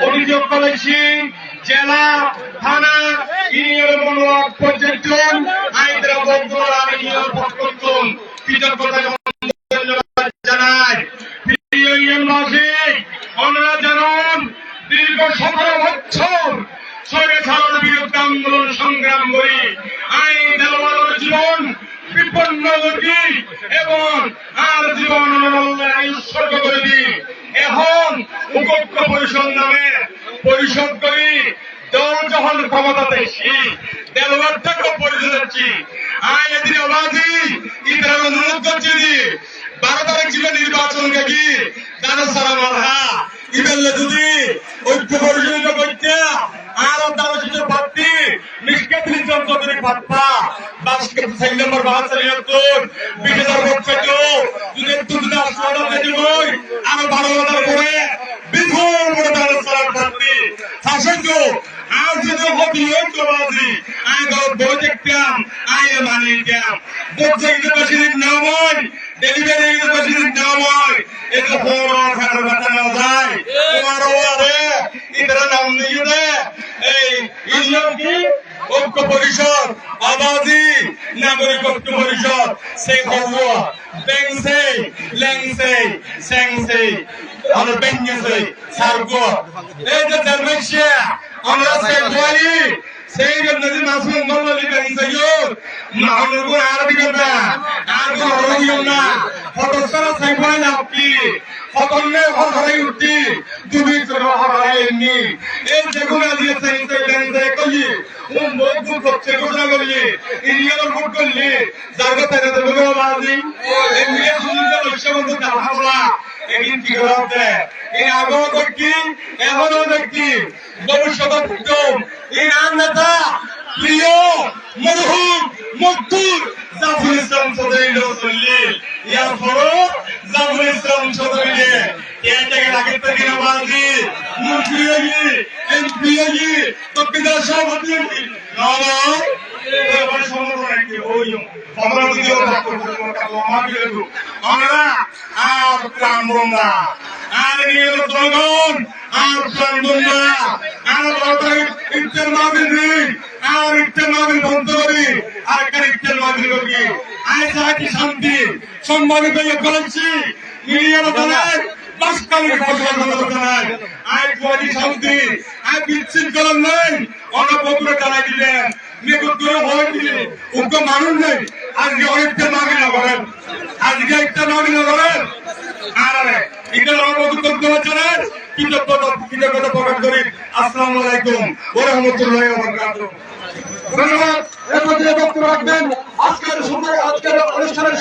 অভিযোগ করেছি জেলা থানা ইউনিয়ন পর্যটন কৃতজ্ঞতা জানাই। আমরা জানান দীর্ঘ 17 বছর স্বৈরাচারের বিরুদ্ধে আন্দোলন সংগ্রাম করি আইন দেওয়ার জীবন বিপন্ন করি এবং আর জীবন উৎসর্গ করে দিই। এখন ঐক্য পরিষদ নামে পরিষদ করি দল যখন ক্ষমতাতে দেওয়ারটাকে পরিষদ হচ্ছি আইন এদিন অবাধি ইতার অনুরোধ করছি 12 তারিখ ছিল নির্বাচন দেখি তারা সারা মারা ইবেললে যদি ঐক্য পরিষদ করতে আরো দারুচিত প্রার্থী নিষ্কাতি যন্ত্রী পাত্তা 22 নম্বর 72 20,000 ভোট পেত যদি একটু যদি আসলে দেবই আরো 12,000 করে বিপুল বড় দারুণ প্রার্থী শাসক আর যদি হবি ঐক্যবাদী আই বই দেখতাম আই মানিতাম বলছে ইউনিভার্সিটির নাম হয় ডেলিভারি ইউনিভার্সিটির নাম হয় এটা বড় খারাপ কথা না যায় তোমার ওরে ইতারা নাম নিয়ে দে এই ইউনিয়ন কি ঐক্য পরিষদ আবাদি নাগরিক ঐক্য পরিষদ সেই খবর বেংসে লেংসে সেংসে আর বেংসে সারগো এই যে দেশে আমরা সেই বলি সেই নদী মাসুম বললি বেংসে মাহমুদ আরবি কথা আর কোন হলো না ফটোসারা সেই বলি না কি ফটোনে হরাই উঠি তুমি তো হরাইনি এই যেগুলো দিয়ে সেই বেংসে কই বহুত করছে ঘোষণা করলি ইন্ডিয়ার ভোট করলি জায়গা তাই দেবে বাজি ইন্ডিয়া সুন্দর লক্ষ্যবন্ধু হামলা এদিন কি করতে এই আগেও দেখি এখনো দেখি ভবিষ্যৎ উত্তম এই নেতা প্রিয় মরহুম মকতুল জাফর ইসলাম চৌধুরী চললি ইয়ার পরও জাফর ইসলাম চৌধুরী এই জায়গা লাগে থেকে বাজি মন্ত্রী এমপি তকদির সভাপতি আমরা আর প্রাণ বন্ধা আর জনগণ আর প্রাণ বন্ধা আর ইফতার মাহফিল নেই আর ইফতার মাহফিল বন্ধ করি আর একটা ইফতার মাহফিল করি আজ কি শান্তি সম্মানিত করেছি মিলিয়ে জানাই বাস্তবিক জানাই আজ বলি শান্তি আজ বিচ্ছিন্ন করার নেই অনেক বন্ধুরা জানাই দিলেন নিকুত্তর হয়ে দিলে উগ্র মানুষ নেই আজকে অনেকটা মাগি না করেন আজকে একটা মাগি না করেন আর এটা আমার বক্তব্য জানেন কৃতজ্ঞতা প্রকাশ করি। আসসালামু আলাইকুম ওয়া রাহমাতুল্লাহি ওয়া বারাকাতুহু। ধন্যবাদ। এরপর বক্তব্য রাখবেন আজকের অনুষ্ঠানের